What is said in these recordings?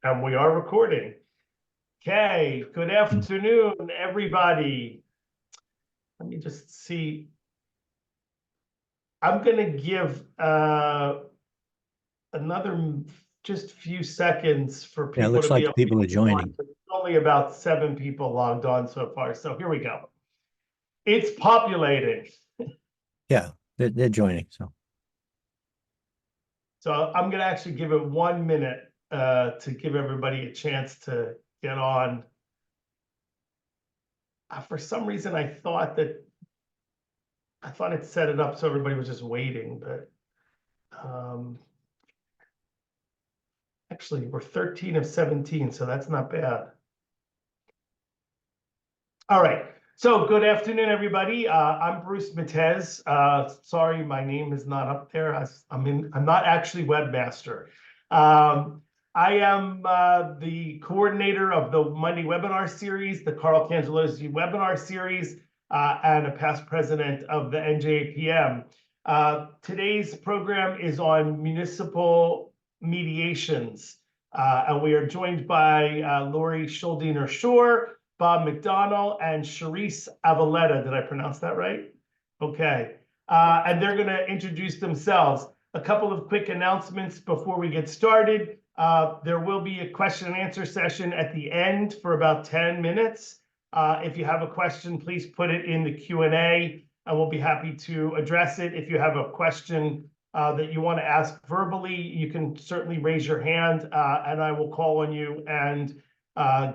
And we are recording. Okay, good afternoon, everybody. Let me just see. I'm going to give another just few seconds for people it looks to like be able people to are joining. There's only about 7 people logged on so far. So here we go. It's populating. Yeah, they're joining. So I'm going to actually give it 1 minute to give everybody a chance to get on. For some reason, I thought it set it up so everybody was just waiting, but actually we're 13 of 17, so that's not bad. All right, so good afternoon, everybody. I'm Bruce Matez. Sorry, my name is not up there. I'm not actually webmaster. I am the coordinator of the Monday webinar series, the Carl Cangelosi webinar series, and a past president of the NJPM. Today's program is on municipal mediations, and we are joined by Laurie Schultener, Bob Mcdonnell, and Charisse. Did I pronounce that right? Okay. And they're going to introduce themselves. A couple of quick announcements before we get started. There will be a question and answer session at the end for about 10 minutes. If you have a question, please put it in the Q&A, and we'll be happy to address it. If you have a question that you want to ask verbally, you can certainly raise your hand, and I will call on you and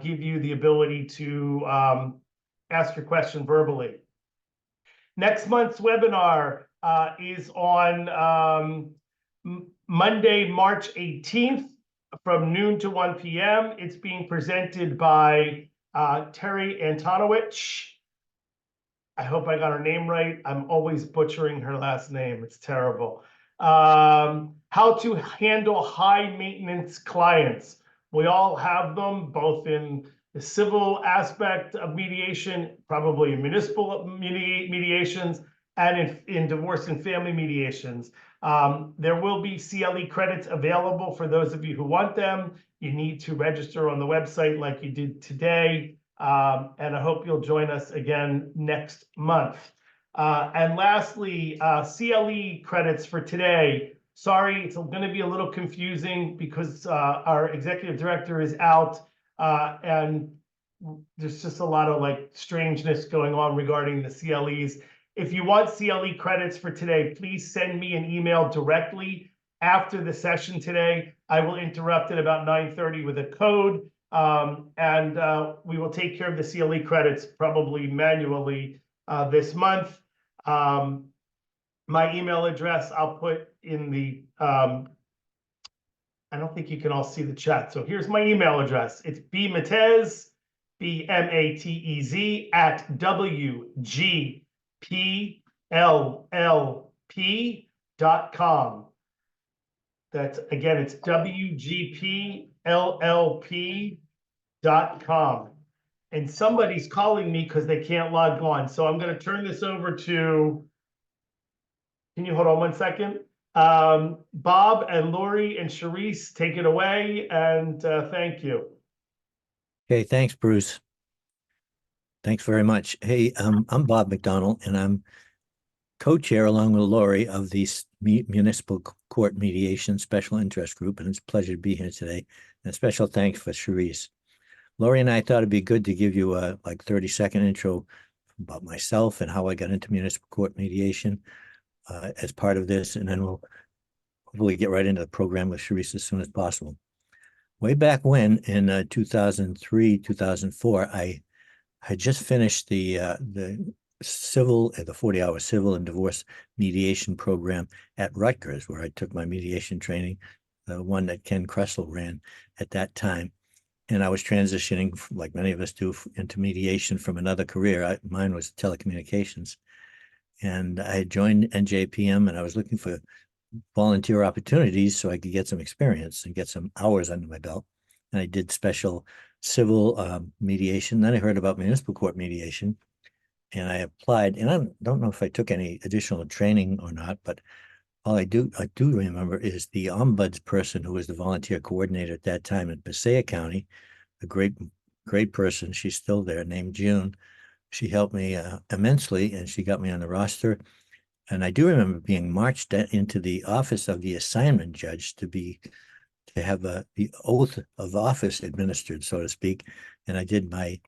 give you the ability to ask your question verbally. Next month's webinar is on Monday, March 18th from noon to 1 p.m. It's being presented by Terry Antonowicz. I hope I got her name right. I'm always butchering her last name. It's terrible. How to handle high maintenance clients. We all have them, both in the civil aspect of mediation, probably in municipal mediations, and in divorce and family mediations. There will be CLE credits available for those of you who want them. You need to register on the website like you did today. And I hope you'll join us again next month. And lastly, CLE credits for today. Sorry, it's going to be a little confusing because our executive director is out, and there's just a lot of strangeness going on regarding the CLEs. If you want CLE credits for today, please send me an email directly after the session today. I will interrupt at about 9:30 with a code, and we will take care of the CLE credits probably manually this month. My email address I'll put in the, I don't think you can all see the chat. So here's my email address. It's bmatez, BMATEZ @WGPLLP.com. That's, again, it's WGPLLP.com. And somebody's calling me because they can't log on. So I'm going to turn this over to, can you hold on 1 second? Bob and Laurie and Charisse, take it away, and thank you. Okay, thanks, Bruce. Thanks very much. Hey, I'm Bob McDonnell, and I'm co-chair along with Laurie of the Municipal Court Mediation Special Interest Group, and it's a pleasure to be here today. And a special thanks for Charisse. Laurie and I thought it'd be good to give you a 30-second intro about myself and how I got into municipal court mediation as part of this, and then we'll hopefully get right into the program with Charisse as soon as possible. Way back when, in 2003, 2004, I had just finished the 40-hour civil and divorce mediation program at Rutgers, where I took my mediation training, the one that Ken Kressel ran at that time. And I was transitioning, like many of us do, into mediation from another career. Mine was telecommunications. And I had joined NJPM, and I was looking for volunteer opportunities so I could get some experience and get some hours under my belt. And I did special civil mediation. Then I heard about municipal court mediation, and I applied. And I don't know if I took any additional training or not, but All I do remember is the ombuds person who was the volunteer coordinator at that time in Passaic County, a great person. She's still there, named June. She helped me immensely, and she got me on the roster. And I do remember being marched into the office of the assignment judge to have the oath of office administered, so to speak. And I did my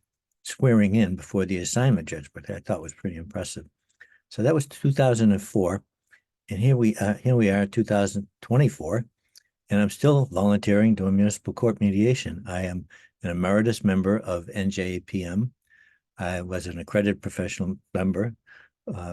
swearing in before the assignment judge, but I thought was pretty impressive. So that was 2004. And here we are, 2024, and I'm still volunteering doing municipal court mediation. I am an emeritus member of NJAPM. I was an accredited professional member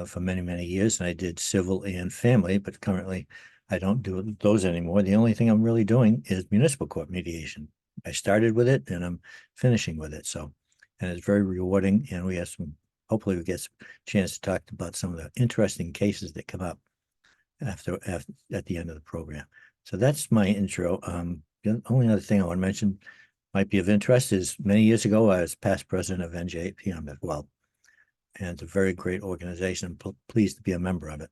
for many, many years, and I did civil and family, but currently I don't do those anymore. The only thing I'm really doing is municipal court mediation. I started with it and I'm finishing with it. So, and it's very rewarding, and we have hopefully we get some chance to talk about some of the interesting cases that come up at the end of the program. So that's my intro. The only other thing I want to mention might be of interest is many years ago, I was past president of NJPM as well. And it's a very great organization. I'm pleased to be a member of it.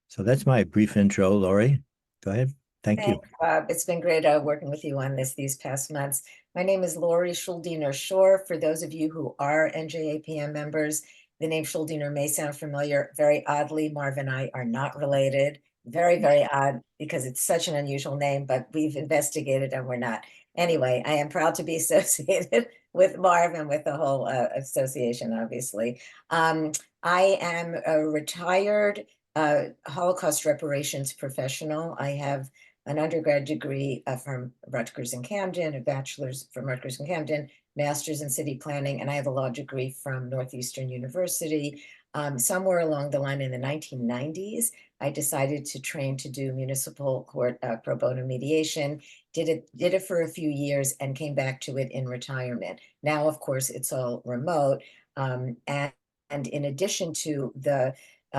So that's my brief intro. Laurie, go ahead. Thank you. Bob. It's been great working with you on this these past months. My name is Laurie Schultener Shore. For those of you who are NJAPM members, the name Schultener may sound familiar. Very oddly, Marv and I are not related. Very, very odd because it's such an unusual name, but we've investigated and we're not. Anyway, I am proud to be associated with Marv and with the whole association, obviously. I am a retired Holocaust reparations professional. I have an undergrad degree from Rutgers and Camden, a bachelor's from Rutgers and Camden, master's in city planning, and I have a law degree from Northeastern University. Somewhere along the line in the 1990s, I decided to train to do municipal court pro bono mediation, did it for a few years and came back to it in retirement. Now, of course, it's all remote. And in addition to the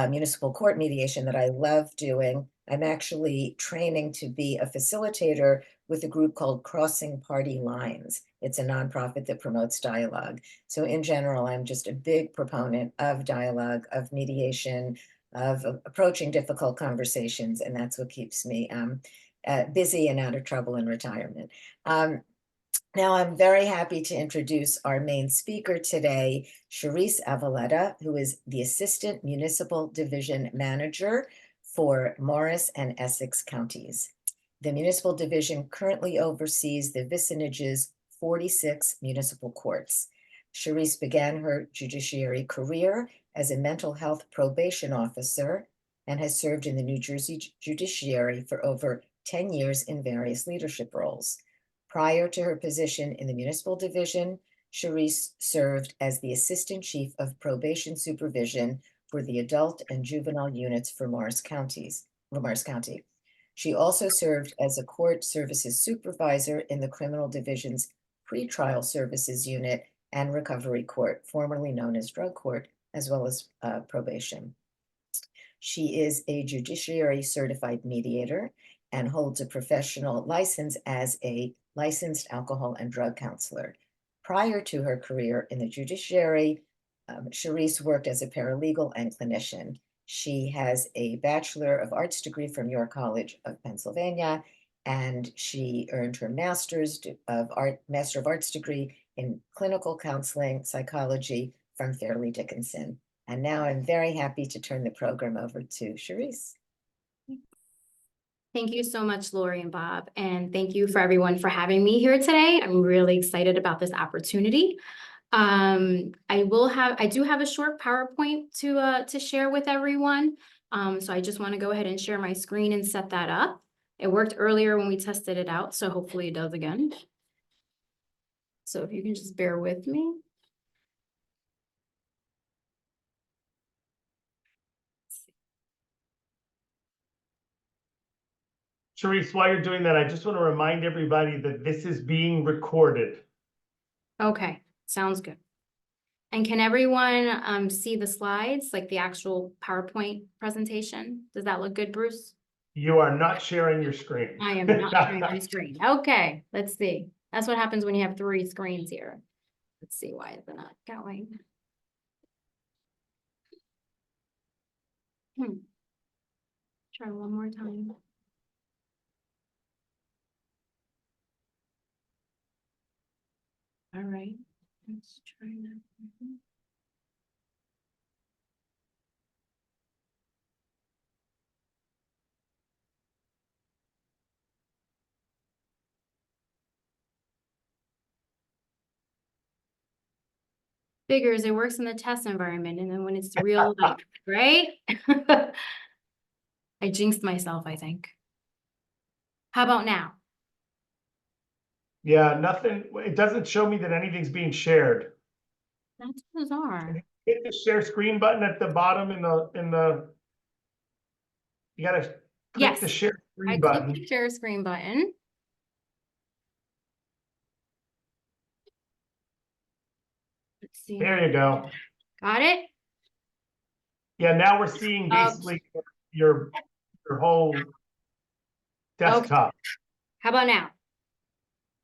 municipal court mediation that I love doing, I'm actually training to be a facilitator with a group called Crossing Party Lines. It's a nonprofit that promotes dialogue. So in general, I'm just a big proponent of dialogue, of mediation, of approaching difficult conversations, and that's what keeps me busy and out of trouble in retirement. Now, I'm very happy to introduce our main speaker today, Charisse Avaletta, who is the Assistant Municipal Division Manager for Morris and Essex counties. The municipal division currently oversees the vicinage's 46 municipal courts. Charisse began her judiciary career as a mental health probation officer and has served in the New Jersey judiciary for over 10 years in various leadership roles. Prior to her position in the municipal division, Charisse served as the Assistant Chief of Probation Supervision for the adult and juvenile units for Morris County. She also served as a court services supervisor in the criminal division's pretrial services unit and recovery court, formerly known as drug court, as well as probation. She is a judiciary certified mediator and holds a professional license as a licensed alcohol and drug counselor. Prior to her career in the judiciary, Charisse worked as a paralegal and clinician. She has a Bachelor of Arts degree from York College of Pennsylvania, and she earned her Master of Arts degree in clinical counseling psychology from Fairleigh Dickinson. And now I'm very happy to turn the program over to Charisse. Thank you so much, Laurie and Bob, and thank you for everyone for having me here today. I'm really excited about this opportunity. I do have a short PowerPoint to share with everyone. So I just want to go ahead and share my screen and set that up. It worked earlier when we tested it out, so hopefully it does again. So if you can just bear with me. Charisse, while you're doing that, I just want to remind everybody that this is being recorded. Okay, sounds good. And can everyone see the slides, like the actual PowerPoint presentation? Does that look good, Bruce? You are not sharing your screen. I am not sharing my screen. Okay, let's see. That's what happens when you have 3 screens here. Let's see why it's not going. Try one more time. All right, let's try that. Figures it works in the test environment, and then when it's real life, right? I jinxed myself, I think. How about now? Yeah, nothing, it doesn't show me that anything's being shared. That's bizarre. Hit the share screen button at the bottom in the. You gotta click the Yes, share I screen clicked the button. share screen button. Let's see. There you go. Got it? Yeah, now we're seeing basically your whole desktop. How about now?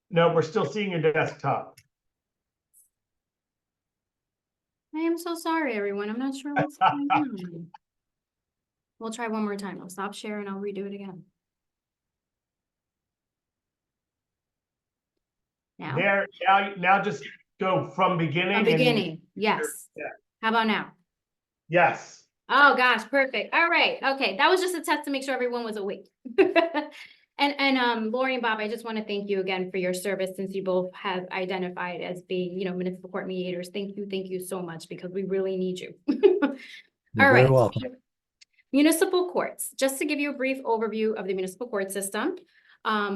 No, we're still seeing your desktop. I am so sorry, everyone. I'm not sure what's going on. We'll try one more time. I'll stop sharing. I'll redo it again. Now, There, now just go from beginning. from beginning, yes. Yeah. How about now? Yes. Oh, gosh, perfect. All right. Okay, that was just a test to make sure everyone was awake. And Laurie and Bob, I just want to thank you again for your service, since you both have identified as being, municipal court mediators. Thank you so much, because we really need you. You're All very right. welcome. Municipal courts, just to give you a brief overview of the municipal court system.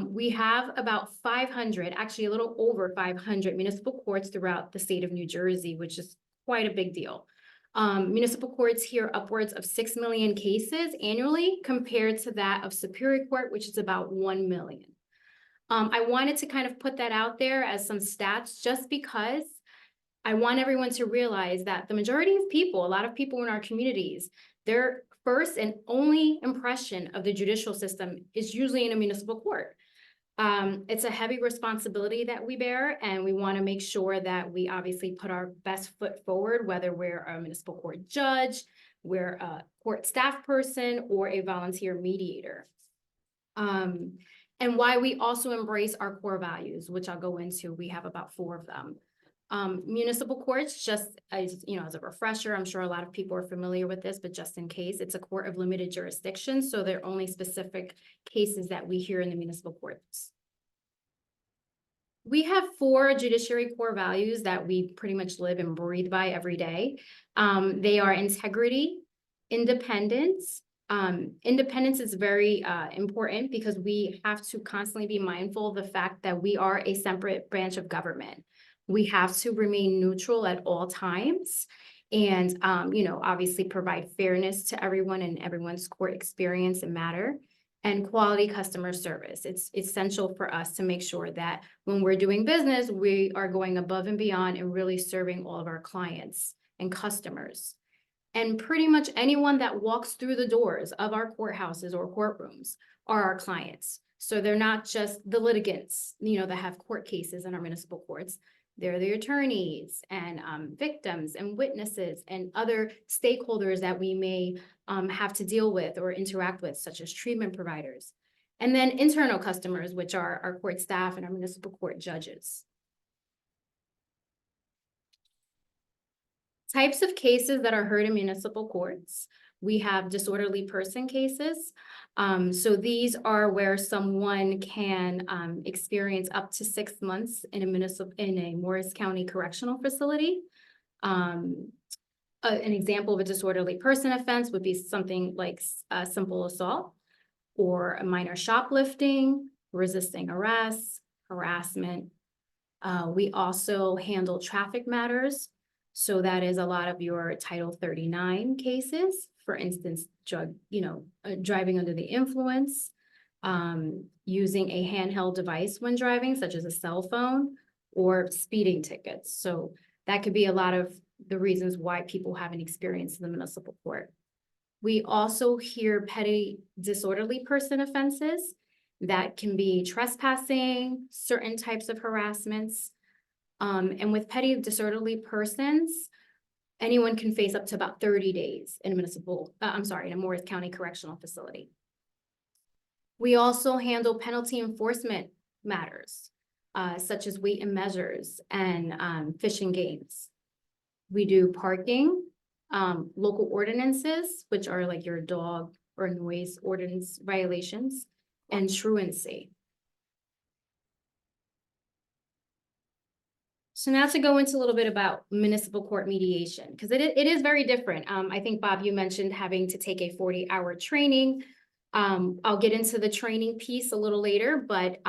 We have about 500, actually a little over 500 municipal courts throughout the state of New Jersey, which is quite a big deal. Municipal courts hear upwards of 6 million cases annually, compared to that of Superior Court, which is about 1 million. I wanted to kind of put that out there as some stats, just because I want everyone to realize that the majority of people, a lot of people in our communities, their first and only impression of the judicial system is usually in a municipal court. It's a heavy responsibility that we bear, and we want to make sure that we obviously put our best foot forward, whether we're a municipal court judge, we're a court staff person, or a volunteer mediator. And why we also embrace our core values, which I'll go into. We have about 4 of them. Municipal courts, just as as a refresher, I'm sure a lot of people are familiar with this, but just in case, it's a court of limited jurisdiction, so there are only specific cases that we hear in the municipal courts. We have 4 judiciary core values that we pretty much live and breathe by every day. They are integrity, independence. Independence is very important, because we have to constantly be mindful of the fact that we are a separate branch of government. We have to remain neutral at all times, and, obviously provide fairness to everyone and everyone's court experience and matter, and quality customer service. It's essential for us to make sure that when we're doing business, we are going above and beyond and really serving all of our clients and customers. And pretty much anyone that walks through the doors of our courthouses or courtrooms are our clients. So they're not just the litigants, that have court cases in our municipal courts. They're the attorneys and victims and witnesses and other stakeholders that we may have to deal with or interact with, such as treatment providers. And then internal customers, which are our court staff and our municipal court judges. Types of cases that are heard in municipal courts. We have disorderly person cases. So these are where someone can experience up to 6 months in a Morris County Correctional Facility. An example of a disorderly person offense would be something like a simple assault, or a minor shoplifting, resisting arrest, harassment. We also handle traffic matters. So that is a lot of your Title 39 cases, for instance, driving under the influence, using a handheld device when driving, such as a cell phone, or speeding tickets. So that could be a lot of the reasons why people haven't experienced the municipal court. We also hear petty disorderly person offenses. That can be trespassing, certain types of harassments. And with petty disorderly persons, anyone can face up to about 30 days in a in a Morris County Correctional Facility. We also handle penalty enforcement matters, such as weight and measures and fishing games. We do parking, local ordinances, which are like your dog or noise ordinance violations, and truancy. So now to go into a little bit about municipal court mediation, because it is very different. I think, Bob, you mentioned having to take a 40-hour training. I'll get into the training piece a little later, but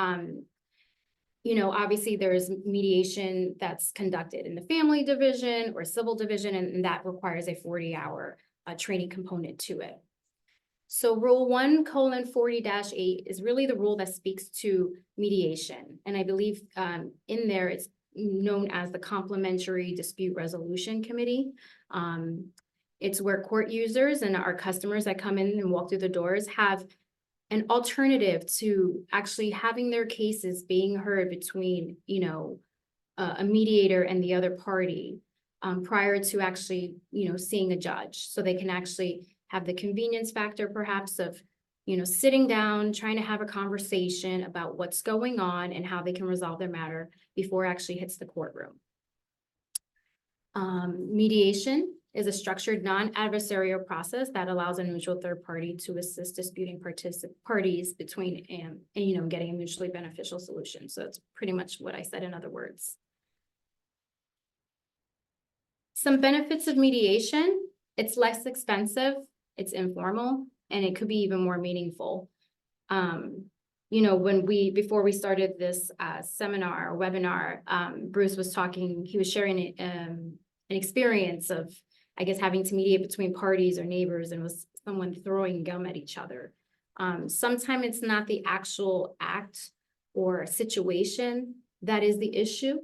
you know, obviously there's mediation that's conducted in the family division or civil division, and that requires a 40-hour training component to it. So Rule 1:40-8 is really the rule that speaks to mediation. And I believe in there it's known as the Complementary Dispute Resolution Committee. It's where court users and our customers that come in and walk through the doors have an alternative to actually having their cases being heard between, you know, a mediator and the other party prior to actually, you know, seeing a judge. So they can actually have the convenience factor perhaps of, you know, sitting down, trying to have a conversation about what's going on and how they can resolve their matter before it actually hits the courtroom. Mediation is a structured non-adversarial process that allows a neutral third party to assist disputing parties between and, you know, getting a mutually beneficial solution. So that's pretty much what I said in other words. Some benefits of mediation: it's less expensive, it's informal, and it could be even more meaningful. You know, before we started this seminar or webinar, Bruce was talking, he was sharing an experience of, I guess, having to mediate between parties or neighbors, and was someone throwing gum at each other. Sometimes it's not the actual act or situation that is the issue.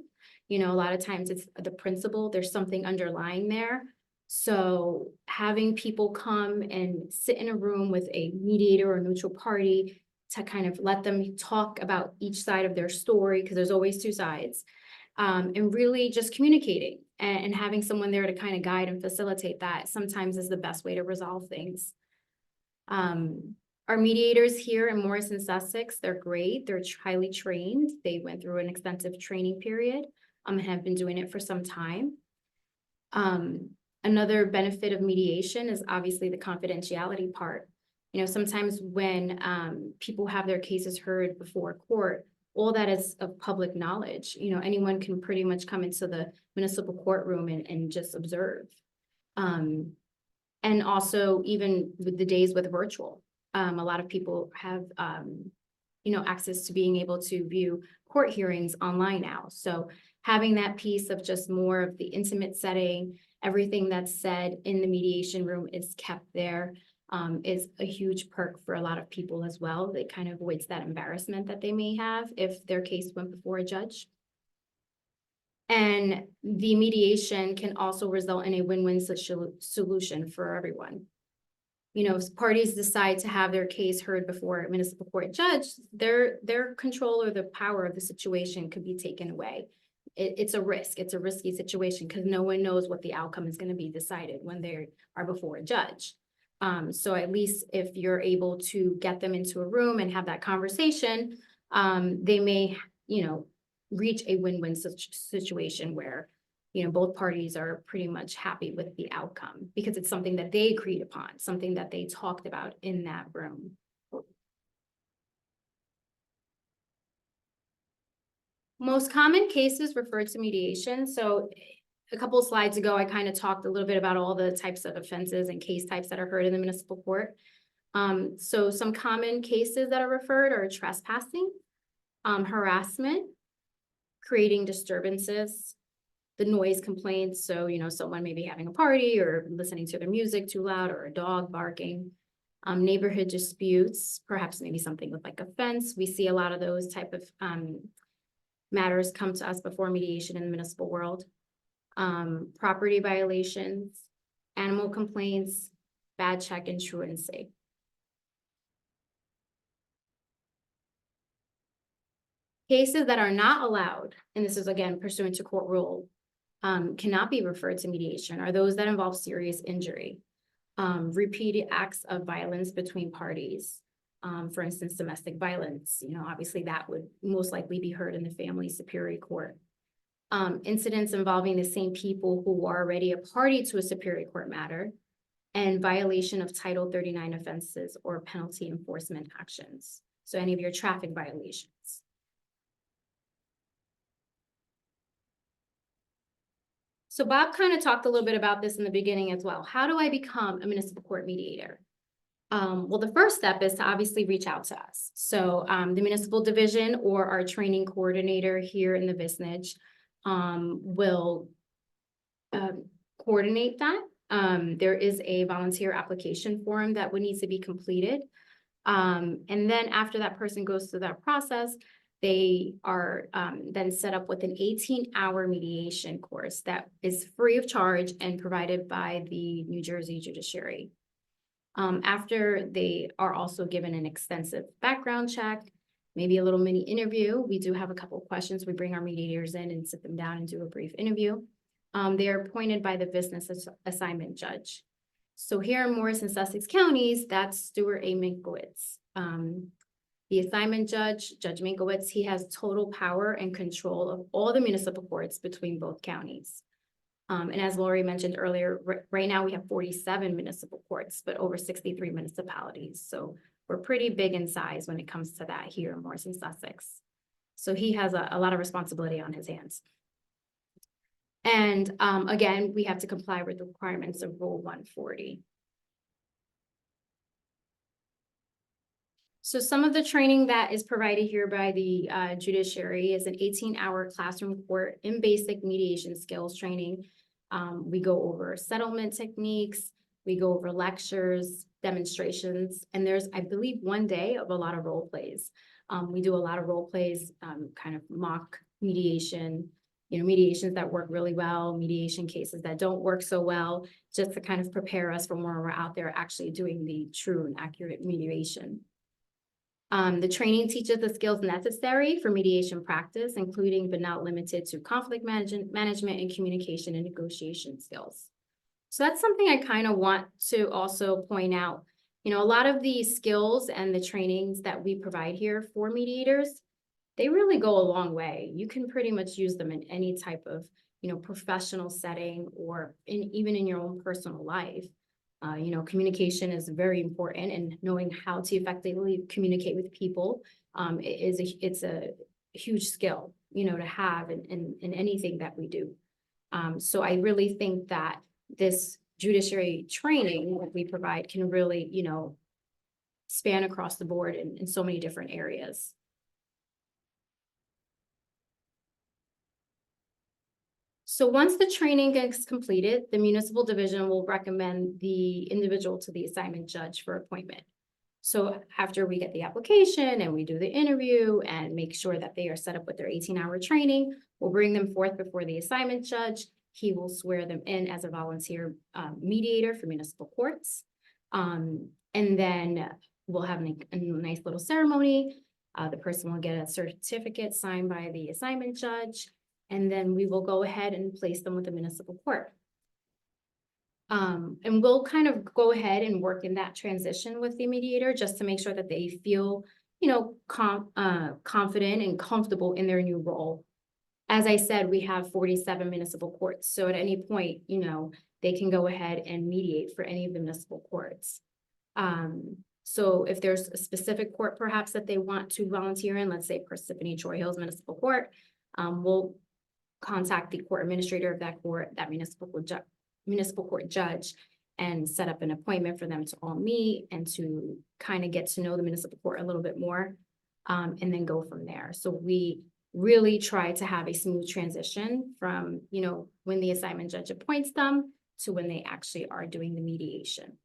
You know, a lot of times it's the principle, there's something underlying there. So having people come and sit in a room with a mediator or neutral party to kind of let them talk about each side of their story, because there's always two sides, and really just communicating and having someone there to kind of guide and facilitate that sometimes is the best way to resolve things. Our mediators here in Morris and Sussex, they're great. They're highly trained. They went through an extensive training period and have been doing it for some time. Another benefit of mediation is obviously the confidentiality part. You know, sometimes when people have their cases heard before court, all that is of public knowledge. You know, anyone can pretty much come into the municipal courtroom and just observe. And also even with the days with virtual, a lot of people have, you know, access to being able to view court hearings online now. So having that piece of just more of the intimate setting, everything that's said in the mediation room is kept there, is a huge perk for a lot of people as well. It kind of avoids that embarrassment that they may have if their case went before a judge. And the mediation can also result in a win-win solution for everyone. You know, if parties decide to have their case heard before a municipal court judge, their control or the power of the situation could be taken away. It's a risk. It's a risky situation because no one knows what the outcome is going to be decided when they are before a judge. So at least if you're able to get them into a room and have that conversation, they may, you know, reach a win-win situation where, you know, both parties are pretty much happy with the outcome because it's something that they agreed upon, something that they talked about in that room. Most common cases referred to mediation. So a couple of slides ago, I kind of talked a little bit about all the types of offenses and case types that are heard in the municipal court. So some common cases that are referred are trespassing, harassment, creating disturbances, the noise complaints. So, you know, someone may be having a party or listening to their music too loud, or a dog barking, neighborhood disputes, perhaps maybe something with like a fence. We see a lot of those type of matters come to us before mediation in the municipal world. Property violations, animal complaints, bad check, and truancy. Cases that are not allowed, and this is again pursuant to court rule, cannot be referred to mediation, are those that involve serious injury, repeated acts of violence between parties, For instance, domestic violence, obviously that would most likely be heard in the family superior court. Incidents involving the same people who are already a party to a superior court matter, and violation of Title 39 offenses or penalty enforcement actions. So any of your traffic violations. So Bob kind of talked a little bit about this in the beginning as well. How do I become a municipal court mediator? Well, the first step is to obviously reach out to us. So the municipal division or our training coordinator here in the Vicinage will coordinate that. There is a volunteer application form that would need to be completed. And then after that person goes through that process, they are then set up with an 18-hour mediation course that is free of charge and provided by the New Jersey Judiciary. After they are also given an extensive background check, maybe a little mini interview. We do have a couple of questions. We bring our mediators in and sit them down and do a brief interview. They are appointed by the business assignment judge. So here in Morris and Sussex counties, that's Stuart A. Minkowitz. The assignment judge, Judge Minkowitz, he has total power and control of all the municipal courts between both counties. And as Laurie mentioned earlier, right now we have 47 municipal courts, but over 63 municipalities. So we're pretty big in size when it comes to that here in Morris and Sussex. So he has a lot of responsibility on his hands. And again, we have to comply with the requirements of Rule 140. So some of the training that is provided here by the judiciary is an 18-hour classroom court in basic mediation skills training. We go over settlement techniques, we go over lectures, demonstrations, and there's, I believe, one day of a lot of role plays. We do a lot of role plays, kind of mock mediation, mediations that work really well, mediation cases that don't work so well, just to kind of prepare us for when we're out there actually doing the true and accurate mediation. The training teaches the skills necessary for mediation practice, including but not limited to conflict management and communication and negotiation skills. So that's something I kind of want to also point out. A lot of the skills and the trainings that we provide here for mediators, they really go a long way. You can pretty much use them in any type of, professional setting or even in your own personal life. Communication is very important, and knowing how to effectively communicate with people it's a huge skill, to have in anything that we do. So I really think that this judiciary training that we provide can really, span across the board in so many different areas. So once the training gets completed, the municipal division will recommend the individual to the assignment judge for appointment. So after we get the application and we do the interview and make sure that they are set up with their 18-hour training, we'll bring them forth before the assignment judge. He will swear them in as a volunteer mediator for municipal courts. And then we'll have a nice little ceremony. The person will get a certificate signed by the assignment judge. And then we will go ahead and place them with the municipal court. And we'll kind of go ahead and work in that transition with the mediator just to make sure that they feel, confident and comfortable in their new role. As I said, we have 47 municipal courts. So at any point, they can go ahead and mediate for any of the municipal courts. So if there's a specific court perhaps that they want to volunteer in, let's say Parsippany Troy Hills Municipal Court, we'll contact the court administrator of that court, that municipal court judge, and set up an appointment for them to all meet and to kind of get to know the municipal court a little bit more, and then go from there. So we really try to have a smooth transition from, when the assignment judge appoints them to when they actually are doing the mediation.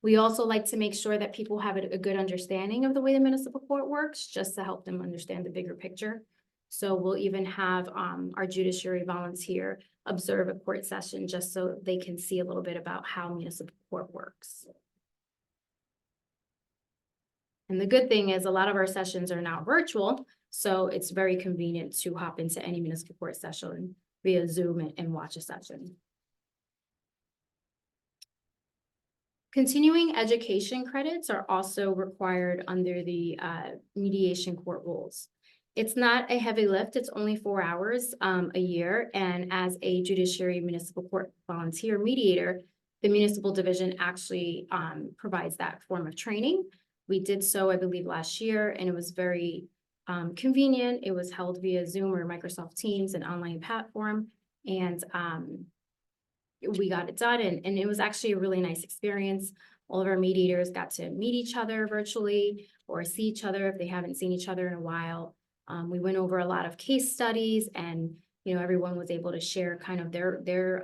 We also like to make sure that people have a good understanding of the way the municipal court works, just to help them understand the bigger picture. So we'll even have our judiciary volunteer observe a court session just so they can see a little bit about how municipal court works. And the good thing is a lot of our sessions are now virtual, so it's very convenient to hop into any municipal court session via Zoom and watch a session. Continuing education credits are also required under the mediation court rules. It's not a heavy lift, it's only 4 hours a year, and as a judiciary municipal court volunteer mediator, the municipal division actually provides that form of training. We did so, I believe, last year, and it was very convenient. It was held via Zoom or Microsoft Teams, an online platform, and we got it done, and it was actually a really nice experience. All of our mediators got to meet each other virtually or see each other if they haven't seen each other in a while. We went over a lot of case studies, and everyone was able to share kind of their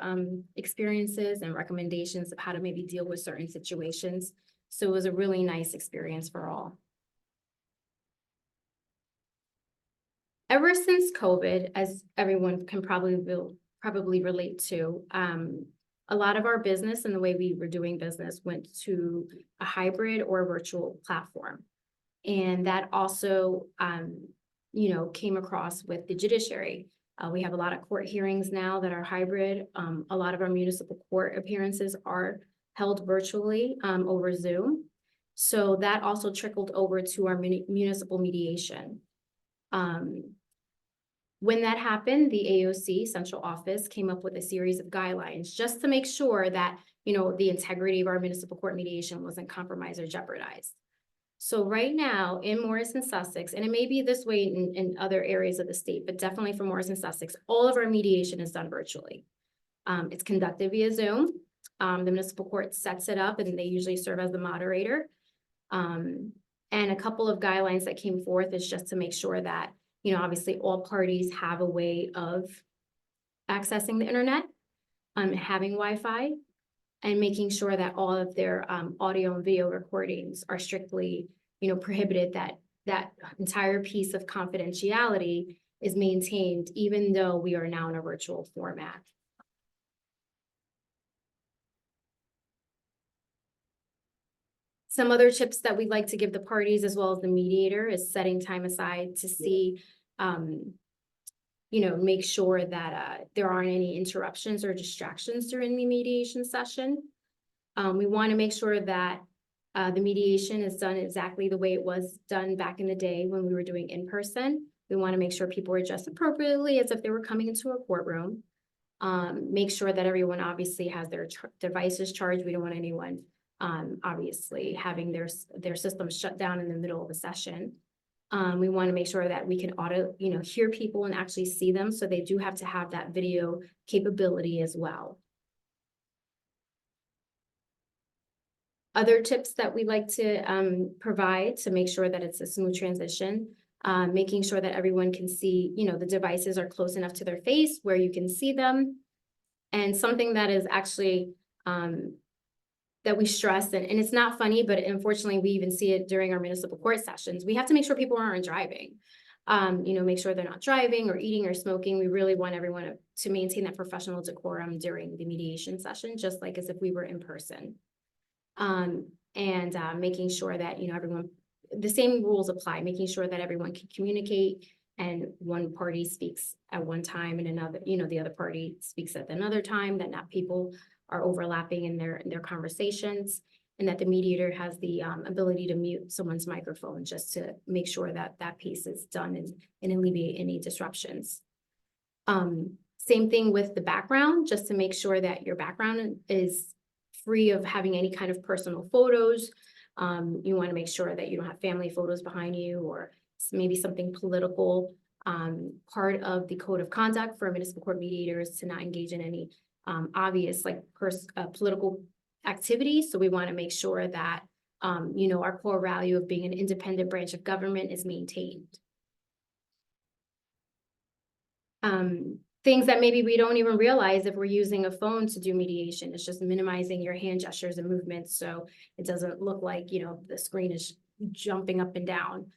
experiences and recommendations of how to maybe deal with certain situations. So it was a really nice experience for all. Ever since COVID, as everyone can probably relate to, a lot of our business and the way we were doing business went to a hybrid or a virtual platform. And that also, came across with the judiciary. We have a lot of court hearings now that are hybrid. A lot of our municipal court appearances are held virtually over Zoom. So that also trickled over to our municipal mediation. When that happened, the AOC central office came up with a series of guidelines just to make sure that, the integrity of our municipal court mediation wasn't compromised or jeopardized. So right now in Morris and Sussex, and it may be this way in other areas of the state, but definitely for Morris and Sussex, all of our mediation is done virtually. It's conducted via Zoom. The municipal court sets it up, and they usually serve as the moderator. And a couple of guidelines that came forth is just to make sure that, obviously all parties have a way of accessing the internet, having Wi-Fi, and making sure that all of their audio and video recordings are strictly, prohibited, that entire piece of confidentiality is maintained, even though we are now in a virtual format. Some other tips that we'd like to give the parties as well as the mediator is setting time aside to see, make sure that there aren't any interruptions or distractions during the mediation session. We want to make sure that the mediation is done exactly the way it was done back in the day when we were doing in person. We want to make sure people are dressed appropriately as if they were coming into a courtroom. Make sure that everyone obviously has their devices charged. We don't want anyone obviously having their systems shut down in the middle of a session. We want to make sure that we can hear people and actually see them. So they do have to have that video capability as well. Other tips that we like to provide to make sure that it's a smooth transition, making sure that everyone can see, the devices are close enough to their face where you can see them. And something that is actually that we stress, and it's not funny, but unfortunately we even see it during our municipal court sessions. We have to make sure people aren't driving, make sure they're not driving or eating or smoking. We really want everyone to maintain that professional decorum during the mediation session, just like as if we were in person. Making sure that, everyone, the same rules apply, making sure that everyone can communicate and one party speaks at one time and another, the other party speaks at another time, that not people are overlapping in their conversations, and that the mediator has the ability to mute someone's microphone just to make sure that that piece is done and alleviate any disruptions. Same thing with the background, just to make sure that your background is free of having any kind of personal photos. You want to make sure that you don't have family photos behind you, or maybe something political. Part of the code of conduct for municipal court mediators to not engage in any obvious political activities. So we want to make sure that our core value of being an independent branch of government is maintained. Things that maybe we don't even realize if we're using a phone to do mediation. It's just minimizing your hand gestures and movements so it doesn't look like the screen is jumping up and down.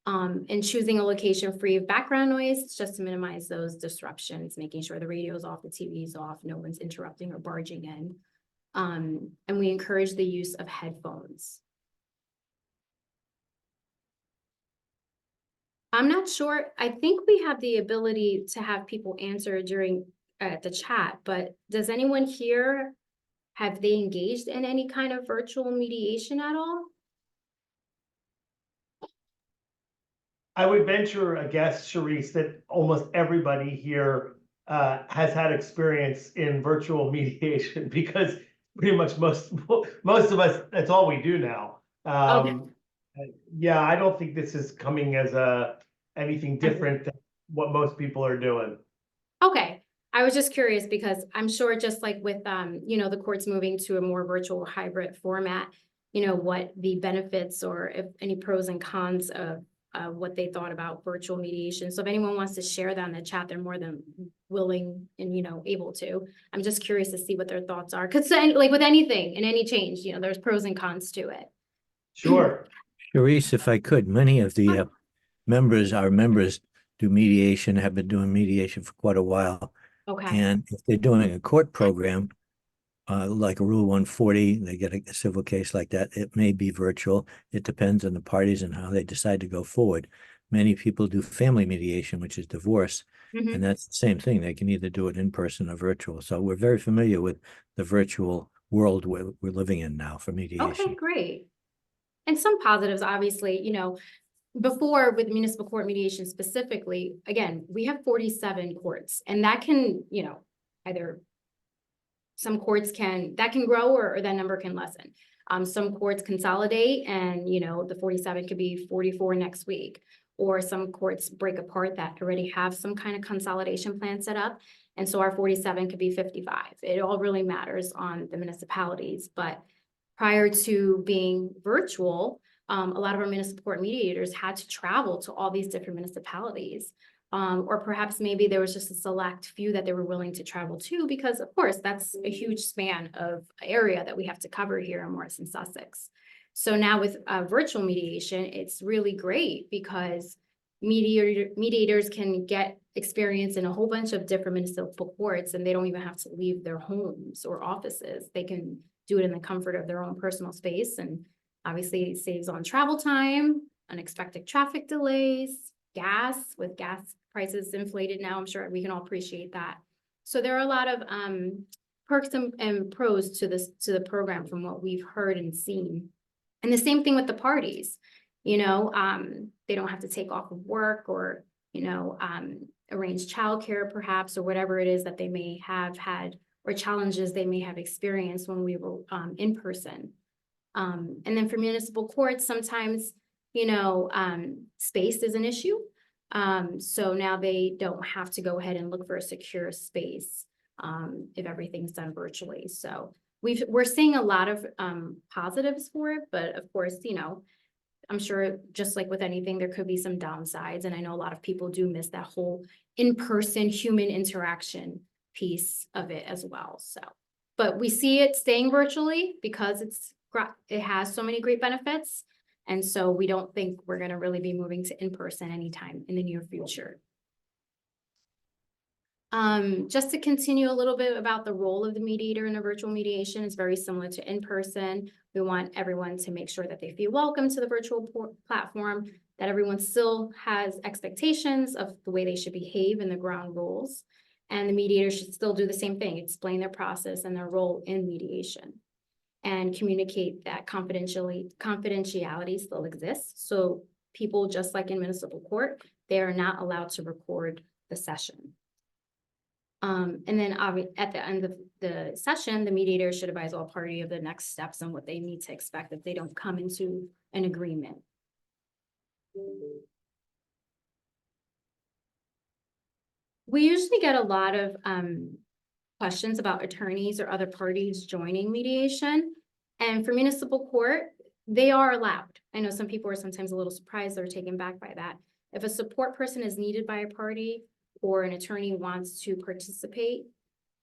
And choosing a location free of background noise, just to minimize those disruptions, making sure the radio's off, the TV's off, no one's interrupting or barging in. And we encourage the use of headphones. I'm not sure. I think we have the ability to have people answer during the chat, but does anyone here have they engaged in any kind of virtual mediation at all? I would venture a guess, Charisse, that almost everybody here has had experience in virtual mediation because pretty much most of us, that's all we do now. Yeah, I don't think this is coming as anything different than what most people are doing. Okay, I was just curious because I'm sure just like with, you know, the courts moving to a more virtual hybrid format, you know, what the benefits or if any pros and cons of what they thought about virtual mediation. So if anyone wants to share that in the chat, they're more than willing and, you know, able to. I'm just curious to see what their thoughts are. Because like with anything and any change, you know, there's pros and cons to it. Sure. Charisse, if I could, many of the our members do mediation, have been doing mediation for quite a while. Okay. And if they're doing a court program, like a Rule 140, they get a civil case like that, it may be virtual. It depends on the parties and how they decide to go forward. Many people do family mediation, which is divorce, and that's the same thing. They can either do it in person or virtual. So we're very familiar with the virtual world we're living in now for mediation. Okay, great. And some positives, obviously, you know, before with municipal court mediation specifically, again, we have 47 courts and that can, you know, either some courts that can grow or that number can lessen. Some courts consolidate and, you know, the 47 could be 44 next week, or some courts break apart that already have some kind of consolidation plan set up. And so our 47 could be 55. It all really matters on the municipalities, but prior to being virtual, a lot of our municipal court mediators had to travel to all these different municipalities. Or perhaps maybe there was just a select few that they were willing to travel to because of course that's a huge span of area that we have to cover here in Morris and Sussex. So now with virtual mediation, it's really great because mediators can get experience in a whole bunch of different municipal courts and they don't even have to leave their homes or offices. They can do it in the comfort of their own personal space, and obviously it saves on travel time, unexpected traffic delays, gas prices inflated now. I'm sure we can all appreciate that. So there are a lot of perks and pros to the program from what we've heard and seen. And the same thing with the parties, you know, they don't have to take off of work or, you know, arrange childcare perhaps, or whatever it is that they may have had or challenges they may have experienced when we were in person. And then for municipal courts, sometimes, you know, space is an issue. So now they don't have to go ahead and look for a secure space if everything's done virtually. So we're seeing a lot of positives for it, but of course, you know, I'm sure just like with anything, there could be some downsides. And I know a lot of people do miss that whole in-person human interaction piece of it as well. So, but we see it staying virtually because it has so many great benefits. And so we don't think we're going to really be moving to in-person anytime in the near future. Just to continue a little bit about the role of the mediator in a virtual mediation, is very similar to in-person. We want everyone to make sure that they feel welcome to the virtual platform, that everyone still has expectations of the way they should behave in the ground rules. And the mediator should still do the same thing, explain their process and their role in mediation, and communicate that confidentiality still exists. So people, just like in municipal court, they are not allowed to record the session. And then at the end of the session, the mediator should advise all parties of the next steps and what they need to expect if they don't come into an agreement. We usually get a lot of questions about attorneys or other parties joining mediation. And for municipal court, they are allowed. I know some people are sometimes a little surprised or taken back by that. If a support person is needed by a party or an attorney wants to participate,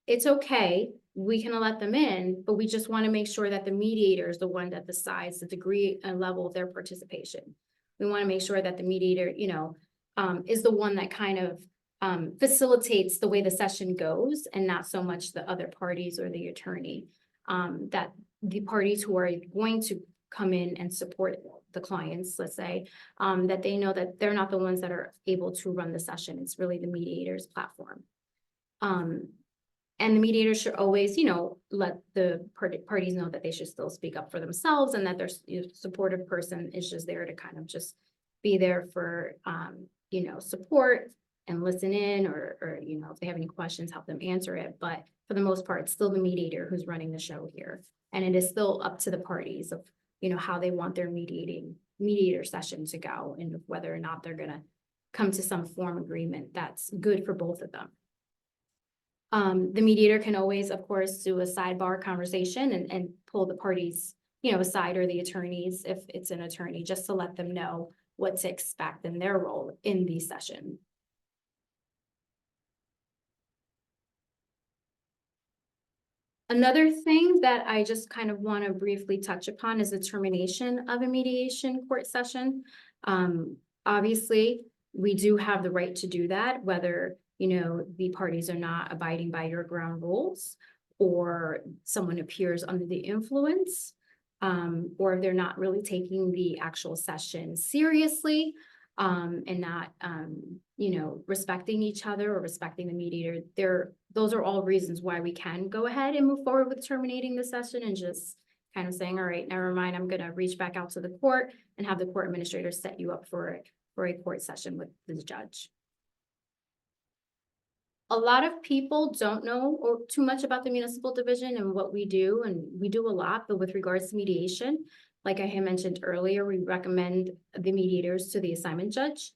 it's okay. We can let them in, but we just want to make sure that the mediator is the one that decides the degree and level of their participation. We want to make sure that the mediator, you know, is the one that kind of facilitates the way the session goes, and not so much the other parties or the attorney. That the parties who are going to come in and support the clients, let's say, that they know that they're not the ones that are able to run the session. It's really the mediator's platform. And the mediator should always, let the parties know that they should still speak up for themselves and that their supportive person is just there to kind of just be there for, support and listen in or, if they have any questions, help them answer it. But for the most part, it's still the mediator who's running the show here. And it is still up to the parties of, how they want their mediator session to go and whether or not they're going to come to some form agreement that's good for both of them. The mediator can always, of course, do a sidebar conversation and pull the parties, aside, or the attorneys, if it's an attorney, just to let them know what to expect in their role in the session. Another thing that I just kind of want to briefly touch upon is the termination of a mediation court session. Obviously, we do have the right to do that, whether the parties are not abiding by your ground rules, or someone appears under the influence, or if they're not really taking the actual session seriously, and not, respecting each other or respecting the mediator. Those are all reasons why we can go ahead and move forward with terminating the session and just kind of saying, all right, never mind, I'm gonna reach back out to the court and have the court administrator set you up for a court session with the judge. A lot of people don't know too much about the municipal division and what we do, and we do a lot, but with regards to mediation, like I had mentioned earlier, we recommend the mediators to the assignment judge.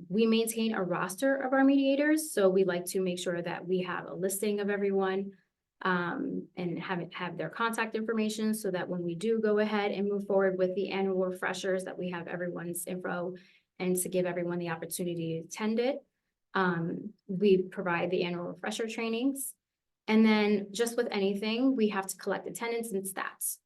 We maintain a roster of our mediators, so we like to make sure that we have a listing of everyone, and have their contact information so that when we do go ahead and move forward with the annual refreshers, that we have everyone's info and to give everyone the opportunity to attend it. We provide the annual refresher trainings. And then just with anything, we have to collect attendance and stats.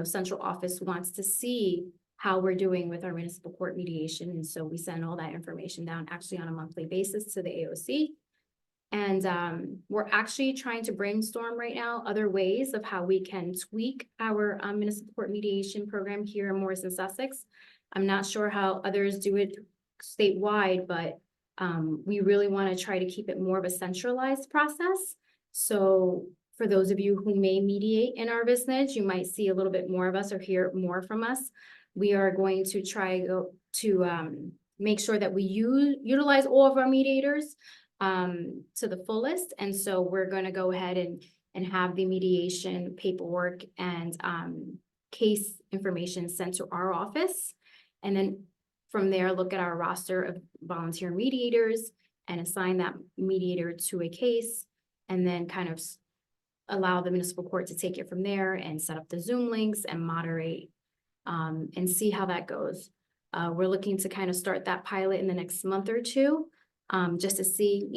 Central office wants to see how we're doing with our municipal court mediation. And so we send all that information down actually on a monthly basis to the AOC. And we're actually trying to brainstorm right now other ways of how we can tweak our municipal court mediation program here in Morris and Sussex. I'm not sure how others do it statewide, but we really want to try to keep it more of a centralized process. So for those of you who may mediate in our business, you might see a little bit more of us or hear more from us. We are going to try to make sure that we utilize all of our mediators to the fullest. And so we're going to go ahead and have the mediation paperwork and case information sent to our office. And then from there, look at our roster of volunteer mediators and assign that mediator to a case, and then kind of allow the municipal court to take it from there and set up the Zoom links and moderate and see how that goes. We're looking to kind of start that pilot in the next month or two, just to see,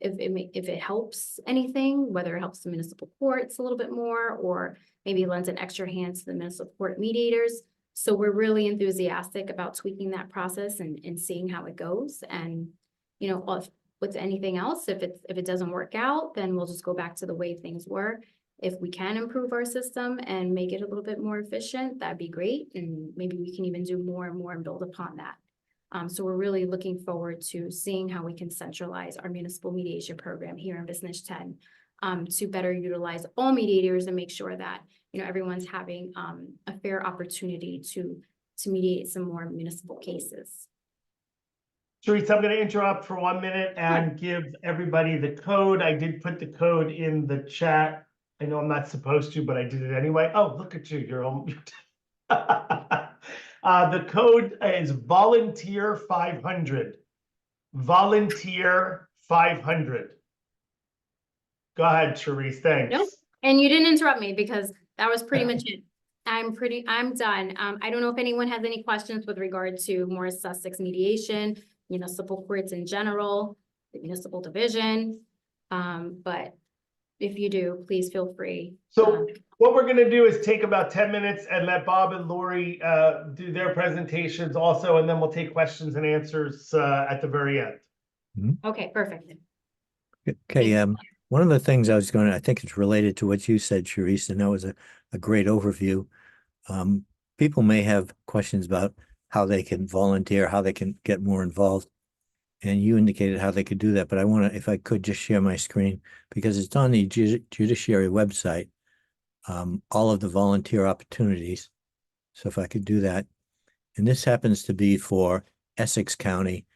if it helps anything, whether it helps the municipal courts a little bit more, or maybe lends an extra hand to the municipal court mediators. So we're really enthusiastic about tweaking that process and seeing how it goes. And, with anything else, if it doesn't work out, then we'll just go back to the way things were. If we can improve our system and make it a little bit more efficient, that'd be great. And maybe we can even do more and more and build upon that. So we're really looking forward to seeing how we can centralize our municipal mediation program here in Business 10 to better utilize all mediators and make sure that everyone's having a fair opportunity to mediate some more municipal cases. Charisse, I'm going to interrupt for 1 minute and give everybody the code. I did put the code in the chat. I know I'm not supposed to, but I did it anyway. Oh, look at you. You're all the code is volunteer 500. Volunteer 500. Go ahead, Charisse. Thanks. Nope. And you didn't interrupt me because that was pretty much it. I'm done. I don't know if anyone has any questions with regard to Morris Sussex mediation, municipal courts in general, the municipal division. But if you do, please feel free. So what we're going to do is take about 10 minutes and let Bob and Laurie do their presentations also, and then we'll take questions and answers at the very end. Okay, perfect. Okay, one of the things I think it's related to what you said, Charisse, and that was a great overview. People may have questions about how they can volunteer, how they can get more involved. And you indicated how they could do that, but I want to, if I could just share my screen, because it's on the judiciary website, all of the volunteer opportunities. So if I could do that. And this happens to be for Essex County,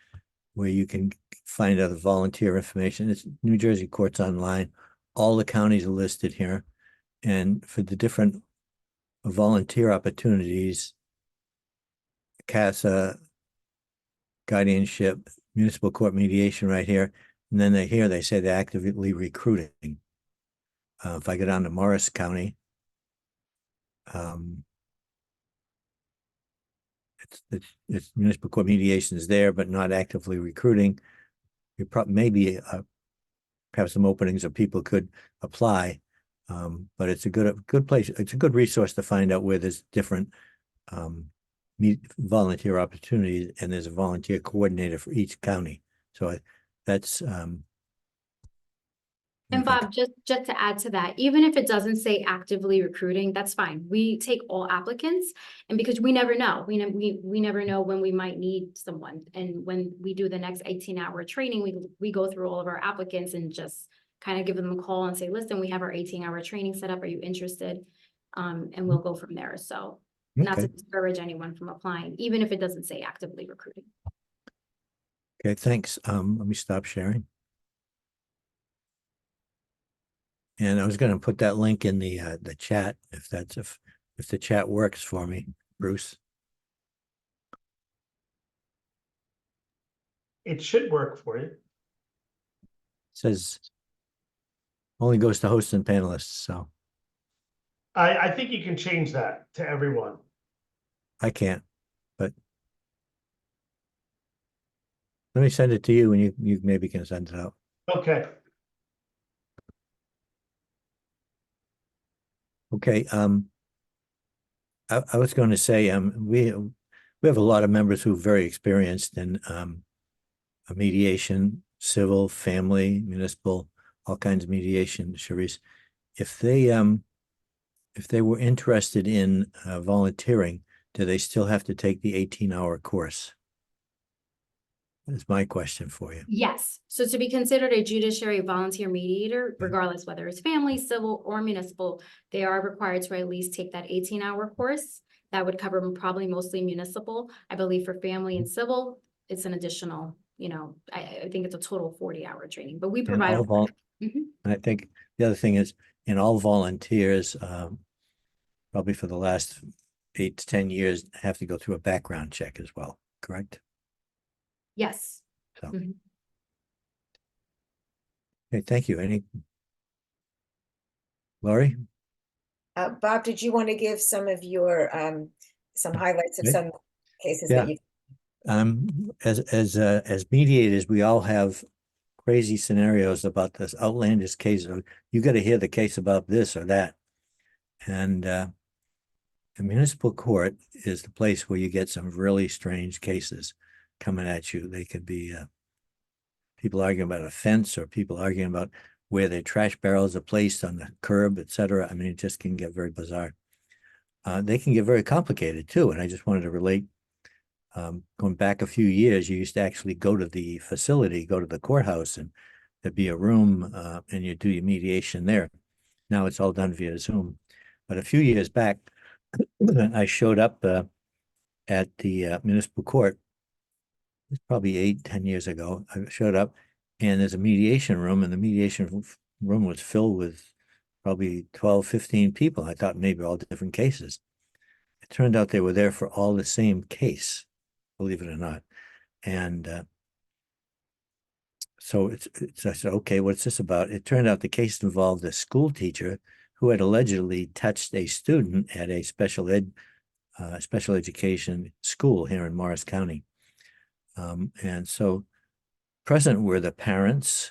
where you can find out the volunteer information. It's New Jersey Courts Online. All the counties are listed here. And for the different volunteer opportunities, CASA, guardianship, municipal court mediation right here. And then they say they're actively recruiting. If I go down to Morris County, it's municipal court mediations there, but not actively recruiting. You probably maybe have some openings or people could apply, but it's a good place. It's a good resource to find out where there's different volunteer opportunities, and there's a volunteer coordinator for each county. So that's And Bob, just to add to that, even if it doesn't say actively recruiting, that's fine. We take all applicants, and because we never know, we never know when we might need someone. And when we do the next 18-hour training, we go through all of our applicants and just kind of give them a call and say, listen, we have our 18-hour training set up. Are you interested? And we'll go from there. So not to discourage anyone from applying, even if it doesn't say actively recruiting. Okay, thanks. Let me stop sharing. And I was going to put that link in the chat if the chat works for me, Bruce. It should work for you. It says only goes to hosts and panelists, so I think you can change that to everyone. I can't. But let me send it to you, and you maybe can send it out. Okay. Okay. I was going to say we have a lot of members who are very experienced in a mediation, civil, family, municipal, all kinds of mediation. Charisse, if they were interested in volunteering, do they still have to take the 18-hour course? That's my question for you. Yes. So to be considered a judiciary volunteer mediator, regardless whether it's family, civil, or municipal, they are required to at least take that 18-hour course. That would cover probably mostly municipal. I believe for family and civil, it's an additional, I think it's a total 40-hour training, but we provide. I think the other thing is, in all volunteers, probably for the last 8 to 10 years, have to go through a background check as well, correct? Yes. So, okay, thank you. Laurie? Bob, did you want to give some of your, some highlights of some cases that you? As mediators, we all have crazy scenarios about this outlandish case. You got to hear the case about this or that. And a municipal court is the place where you get some really strange cases coming at you. They could be people arguing about a fence, or people arguing about where their trash barrels are placed on the curb, etc. I mean, it just can get very bizarre. They can get very complicated too. And I just wanted to relate, going back a few years, you used to actually go to the facility, go to the courthouse, and there'd be a room and you do your mediation there. Now it's all done via Zoom. But a few years back, I showed up at the municipal court. It's probably 8-10 years ago. I showed up, and there's a mediation room, and the mediation room was filled with probably 12-15 people. I thought maybe all different cases. It turned out they were there for all the same case, believe it or not. And so I said, okay, what's this about? It turned out the case involved a school teacher who had allegedly touched a student at a special education school here in Morris County. And so present were the parents,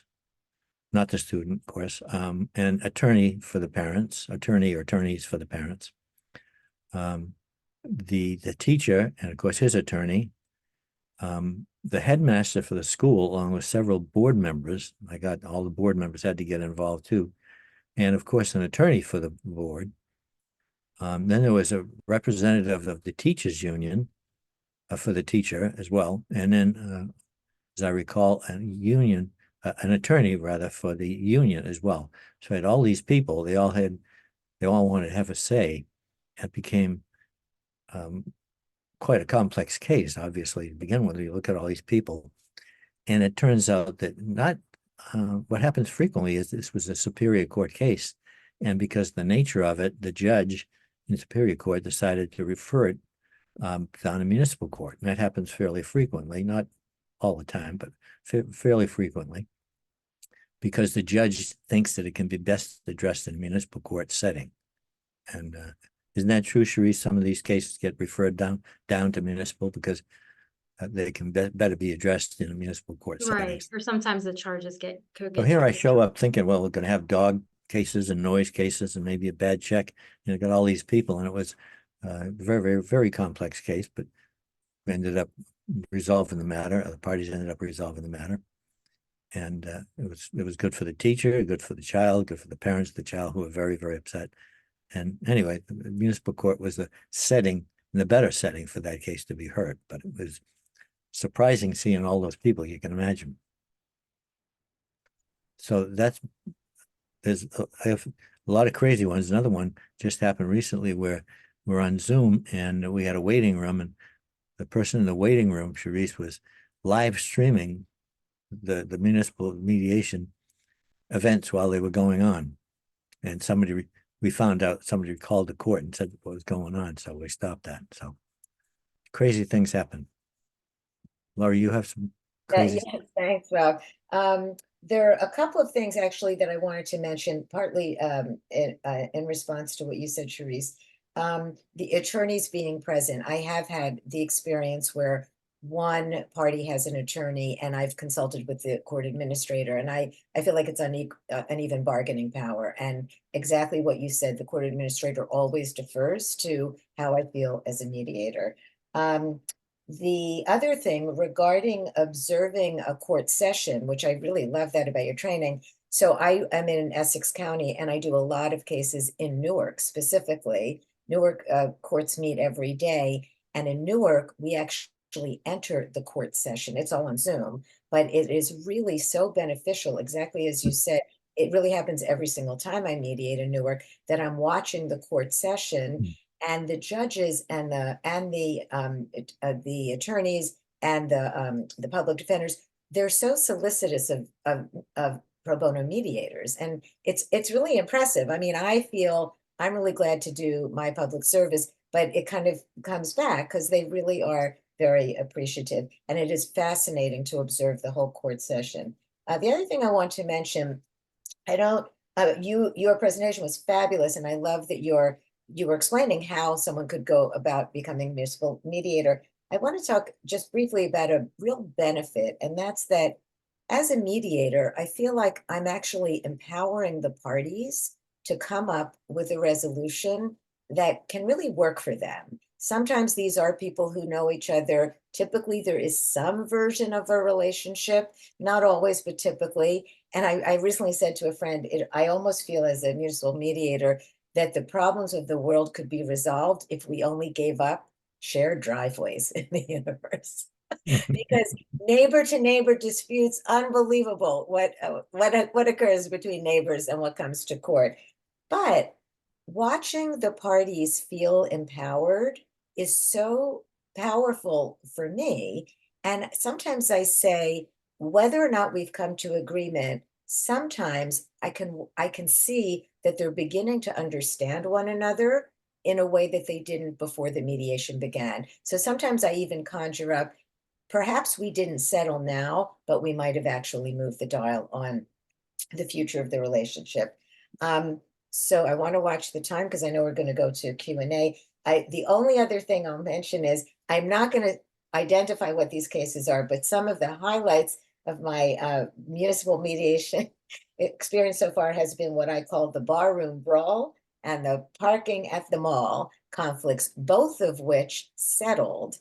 not the student, of course, and attorney for the parents, attorney or attorneys for the parents, the teacher, and of course his attorney, the headmaster for the school, along with several board members. I got all the board members had to get involved too, and of course an attorney for the board. Then there was a representative of the teachers union for the teacher as well, and then as I recall, an attorney rather for the union as well. So I had all these people, they all wanted to have a say. It became quite a complex case, obviously, to begin with. You look at all these people, and it turns out that not what happens frequently is this was a Superior Court case, and because the nature of it, the judge in Superior Court decided to refer it down to Municipal Court, and that happens fairly frequently, not all the time, but fairly frequently, because the judge thinks that it can be best addressed in a Municipal Court setting. And isn't that true, Charisse? Some of these cases get referred down to municipal because they can better be addressed in a municipal court setting. Right, or sometimes the charges could So get here I charged. show up thinking, well, we're going to have dog cases and noise cases and maybe a bad check. And I got all these people, and it was a very, very, very complex case, but we ended up resolving the matter. The parties ended up resolving the matter. And it was good for the teacher, good for the child, good for the parents of the child, who were very, very upset. And anyway, the municipal court was the setting, the better setting for that case to be heard. But it was surprising seeing all those people, you can imagine. So I have a lot of crazy ones. Another one just happened recently where we're on Zoom and we had a waiting room, and the person in the waiting room, Charisse, was live streaming the municipal mediation events while they were going on. And we found out somebody called the court and said what was going on, so we stopped that. So crazy things happen. Laurie, you have some crazy. Yes, thanks, Rob. There are a couple of things actually that I wanted to mention, partly in response to what you said, Charisse. The attorneys being present. I have had the experience where one party has an attorney and I've consulted with the court administrator, and I feel like it's uneven bargaining power. And exactly what you said, the court administrator always defers to how I feel as a mediator. The other thing regarding observing a court session, which I really love that about your training. So I am in Essex County and I do a lot of cases in Newark specifically. Newark courts meet every day. And in Newark, we actually enter the court session. It's all on Zoom, but it is really so beneficial, exactly as you said. It really happens every single time I mediate in Newark, that I'm watching the court session. And the judges and the attorneys and the public defenders, they're so solicitous of pro bono mediators, and it's really impressive. I mean, I feel I'm really glad to do my public service, but it kind of comes back because they really are very appreciative, and it is fascinating to observe the whole court session. The other thing I want to mention, your presentation was fabulous, and I love that you were explaining how someone could go about becoming a municipal mediator. I want to talk just briefly about a real benefit, and that's that as a mediator, I feel like I'm actually empowering the parties to come up with a resolution that can really work for them. Sometimes these are people who know each other. Typically, there is some version of a relationship, not always, but typically. And I recently said to a friend, I almost feel as a municipal mediator that the problems of the world could be resolved if we only gave up shared driveways in the universe. Because neighbor to neighbor disputes, unbelievable what occurs between neighbors and what comes to court. But watching the parties feel empowered is so powerful for me. And sometimes I say, whether or not we've come to agreement, sometimes I can see that they're beginning to understand one another in a way that they didn't before the mediation began. So sometimes I even conjure up, perhaps we didn't settle now, but we might have actually moved the dial on the future of the relationship. So I want to watch the time because I know we're going to go to Q&A. The only other thing I'll mention is I'm not going to identify what these cases are, but some of the highlights of my municipal mediation experience so far has been what I call the barroom brawl and the parking at the mall conflicts, both of which settled.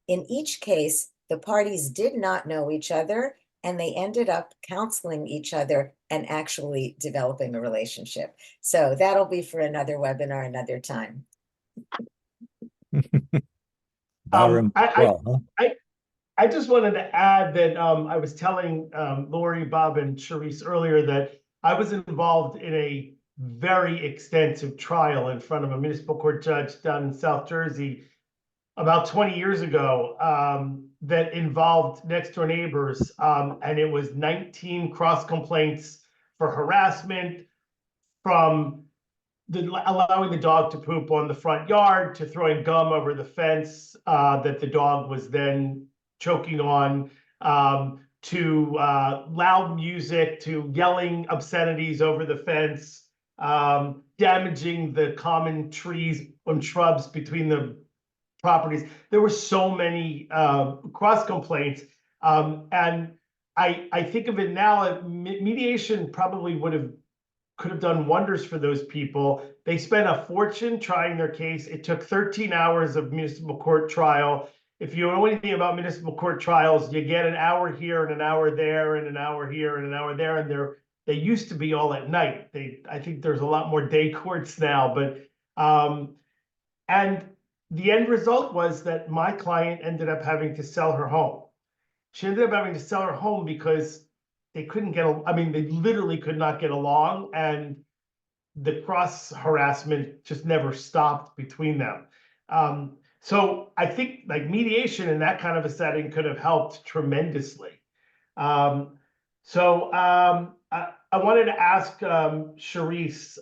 In each case, the parties did not know each other, and they ended up counseling each other and actually developing a relationship. So that'll be for another webinar, another time. Barroom brawl, huh? I just wanted to add that I was telling Laurie, Bob, and Charisse earlier that I was involved in a very extensive trial in front of a municipal court judge down in South Jersey about 20 years ago that involved next door neighbors. And it was 19 cross complaints for harassment, from allowing the dog to poop on the front yard to throwing gum over the fence that the dog was then choking on, to loud music, to yelling obscenities over the fence, damaging the common trees and shrubs between the properties. There were so many cross complaints, and I think of it now. Mediation probably could have done wonders for those people. They spent a fortune trying their case. It took 13 hours of municipal court trial. If you know anything about municipal court trials, you get an hour here and an hour there and an hour here and an hour there, and they used to be all at night. I think there's a lot more day courts now, but and the end result was that my client ended up having to sell her home. She ended up having to sell her home because they couldn't they literally could not get along, and the cross harassment just never stopped between them. So I think like mediation in that kind of a setting could have helped tremendously. I wanted to ask Charisse,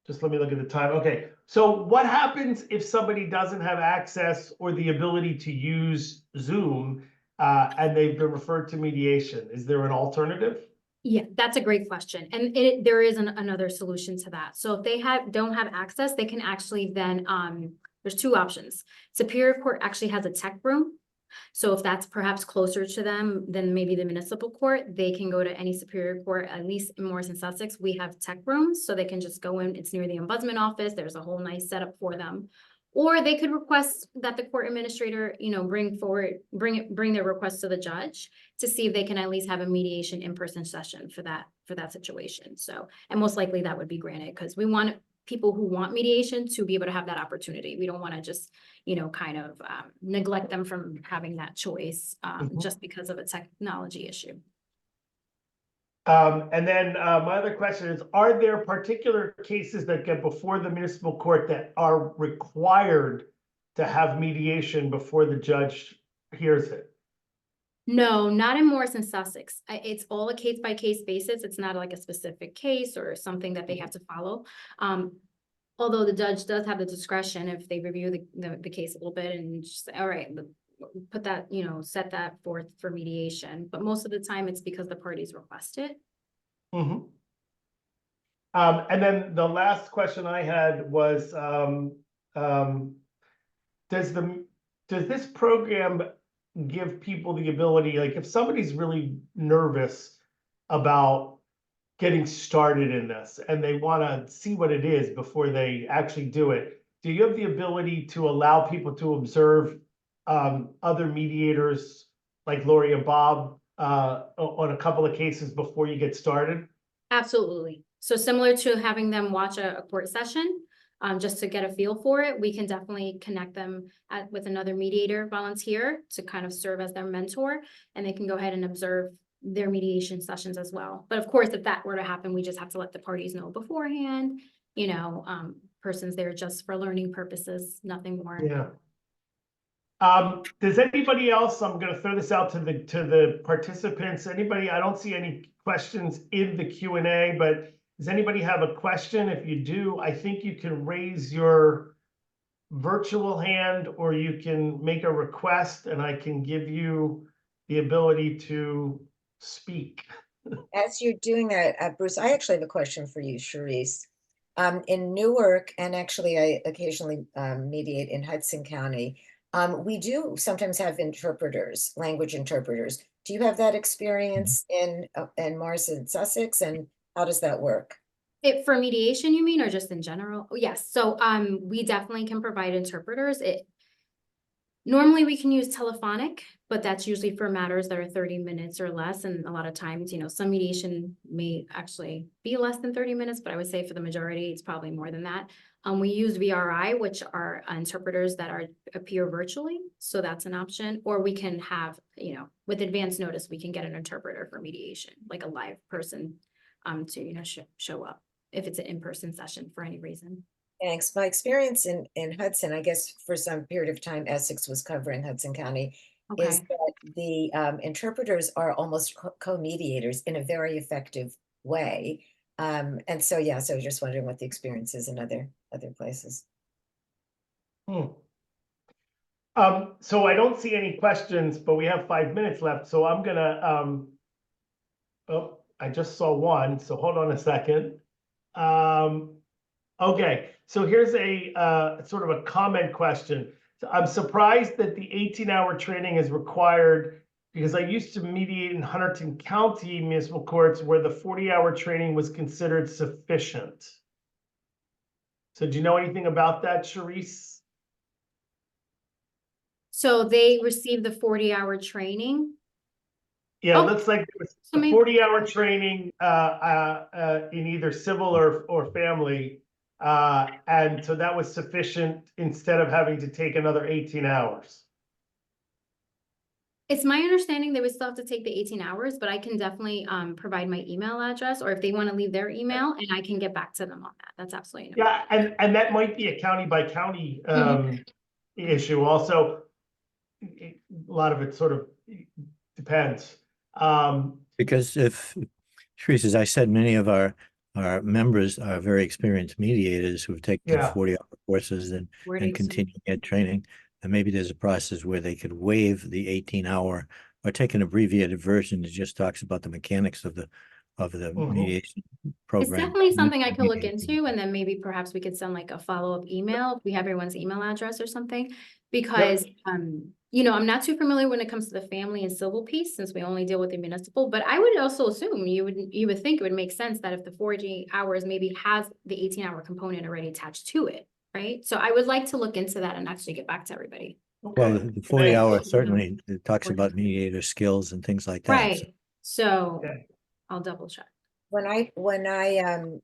just let me look at the time. Okay, so what happens if somebody doesn't have access or the ability to use Zoom and they've been referred to mediation? Is there an alternative? Yeah, that's a great question. And there is another solution to that. So if they don't have access, they can actually then, there's two options. Superior Court actually has a tech room. So if that's perhaps closer to them than maybe the municipal court, they can go to any Superior Court. At least in Morris and Sussex, we have tech rooms, so they can just go in. It's near the ombudsman office. There's a whole nice setup for them. Or they could request that the court administrator, bring their request to the judge to see if they can at least have a mediation in-person session for that situation. So, and most likely that would be granted, because we want people who want mediation to be able to have that opportunity. We don't want to just, kind of neglect them from having that choice just because of a technology issue. And then my other question is, are there particular cases that get before the municipal court that are required to have mediation before the judge hears it? No, not in Morris and Sussex. It's all a case-by-case basis. It's not like a specific case or something that they have to follow. Although the judge does have the discretion if they review the case a little bit and just say, all right, put that, set that forth for mediation. But most of the time it's because the parties request it. Mm-hmm. And then the last question I had was, does this program give people the ability, like if somebody's really nervous about getting started in this and they want to see what it is before they actually do it, do you have the ability to allow people to observe other mediators like Laurie and Bob on a couple of cases before you get started? Absolutely. So similar to having them watch a court session, just to get a feel for it, we can definitely connect them with another mediator volunteer to kind of serve as their mentor, and they can go ahead and observe their mediation sessions as well. But of course, if that were to happen, we just have to let the parties know beforehand, person's there just for learning purposes, nothing more. Yeah. Does anybody else, I'm going to throw this out to the participants. Anybody, I don't see any questions in the Q&A, but does anybody have a question? If you do, I think you can raise your virtual hand or you can make a request and I can give you the ability to speak. As you're doing that, Bruce, I actually have a question for you, Charisse. In Newark, and actually I occasionally mediate in Hudson County, we do sometimes have interpreters, language interpreters. Do you have that experience in Morris and Sussex, and how does that work? For mediation, you mean, or just in general? Oh, yes. So we definitely can provide interpreters. Normally, we can use telephonic, but that's usually for matters that are 30 minutes or less. And a lot of times, some mediation may actually be less than 30 minutes, but I would say for the majority, it's probably more than that. We use VRI, which are interpreters that appear virtually. So that's an option. Or we can have, with advance notice, we can get an interpreter for mediation, like a live person to, show up if it's an in-person session for any reason. Thanks. My experience in Hudson, I guess for some period of time, Essex was covering Hudson County, is Okay. that the interpreters are almost co-mediators in a very effective way. And so, yeah, so I was just wondering what the experience is in other places. So I don't see any questions, but we have 5 minutes left, so I'm gonna, oh, I just saw one, so hold on a second. Okay, so here's a sort of a comment question. So I'm surprised that the 18-hour training is required because I used to mediate in Hunterdon County municipal courts where the 40-hour training was considered sufficient. So do you know anything about that, Charisse? So they receive the 40-hour training. Yeah, Oh, it looks like it was so a maybe- 40-hour training in either civil or family. And so that was sufficient instead of having to take another 18 hours. It's my understanding they would still have to take the 18 hours, but I can definitely provide my email address, or if they want to leave their email, and I can get back to them on that. That's absolutely no Yeah, and that might be a county by county Mhm. issue also. A lot of it sort of depends. Because if, Charisse, as I said, many of our members are very experienced mediators who've taken Yeah. 40-hour courses and continuing ed training. And maybe there's a process where they could waive the 18-hour or take an abbreviated version that just talks about the mechanics of the mediation program. It's definitely something I could look into, and then maybe perhaps we could send like a follow-up email if we have everyone's email address or something. Because I'm not too familiar when it comes to the family and civil piece, since we only deal with the municipal, but I would also assume you would think it would make sense that if the 40 hours maybe has the 18-hour component already attached to it, right? So I would like to look into that and actually get back to everybody. Well, the 40-hour Thanks. certainly it talks about mediator skills and things like that. Right. So Okay. I'll double check. When I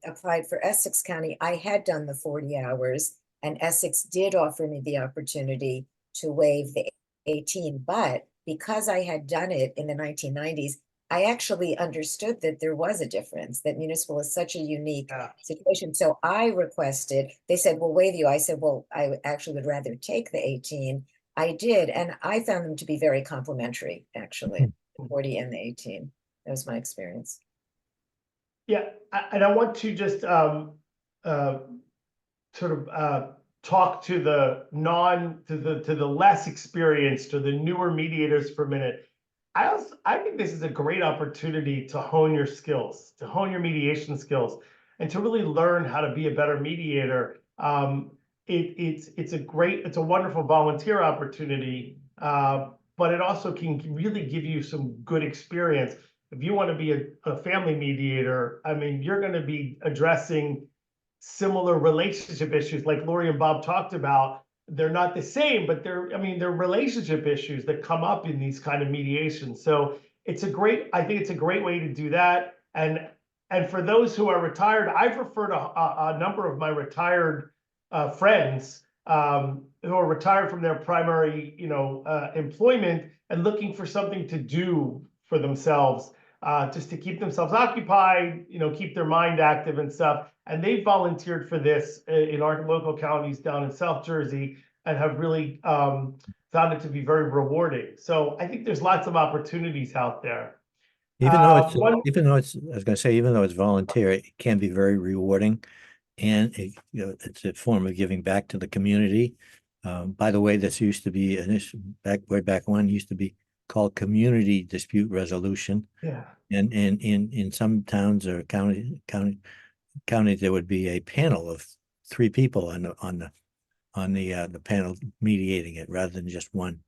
applied for Essex County, I had done the 40 hours, and Essex did offer me the opportunity to waive the 18, but because I had done it in the 1990s, I actually understood that there was a difference, that municipal is such a unique situation. So I requested, they said, we'll waive you. I said, well, I actually would rather take the 18. I did, and I found them to be very complimentary, actually, the 40 and the 18. That was my experience. Yeah, and I want to just sort of talk to the less experienced or the newer mediators for a minute. I think this is a great opportunity to hone your skills, to hone your mediation skills, and to really learn how to be a better mediator. It's a wonderful volunteer opportunity, but it also can really give you some good experience. If you want to be a family mediator, I mean, you're going to be addressing similar relationship issues like Laurie and Bob talked about. They're not the same, but they're relationship issues that come up in these kind of mediations. So I think it's a great way to do that. And for those who are retired, I've referred a number of my retired friends who are retired from their primary, employment and looking for something to do for themselves, just to keep themselves occupied, keep their mind active and stuff. And they volunteered for this in our local counties down in South Jersey and have really found it to be very rewarding. So I think there's lots of opportunities out there. Even though it's, I was going to say, even though it's volunteer, it can be very rewarding, and it's a form of giving back to the community. By the way, this used to be way back when, used to be called community dispute resolution. Yeah. And in some towns or counties, there would be a panel of 3 people on the panel mediating it rather than just one.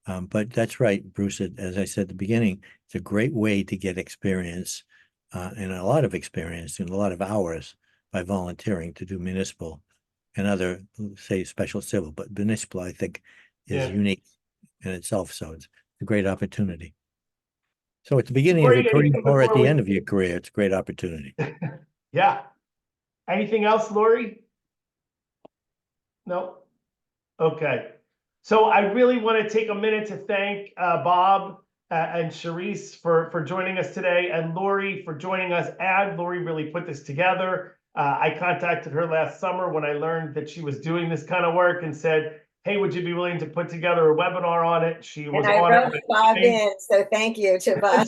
But that's right, Bruce. As I said at the beginning, it's a great way to get experience and a lot of experience in a lot of hours by volunteering to do municipal and other, say, special civil. But municipal, I think, is unique in itself. So it's a great opportunity. So at the beginning of Lori, your career anything or at before the we- end of your career, it's a great opportunity. Yeah. Anything else, Lori? No? Okay. So I really want to take a minute to thank Bob and Charisse for joining us today, and Laurie for joining us. Laurie really put this together. I contacted her last summer when I learned that she was doing this kind of work and said, hey, would you be willing to put together a webinar on it? She was And I on wrote it. Bob in, so thank you to Bob.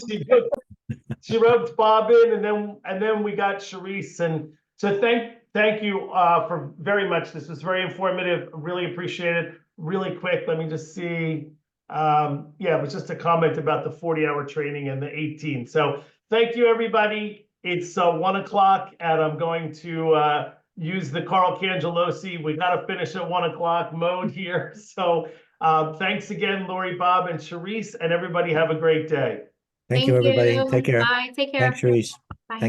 She wrote Bob in, and then we got Charisse. And so thank you for very much. This was very informative. Really appreciate it. Really quick, let me just see. Yeah, it was just a comment about the 40-hour training and the 18. So thank you, everybody. It's 1 o'clock, and I'm going to use the Carl Cangelosi. We got to finish at 1 o'clock mode here. So thanks again, Laurie, Bob, and Charisse, and everybody have a great day. Thank you, everybody. Take care. Bye. Take care. Thanks, Charisse. Bye. Thanks.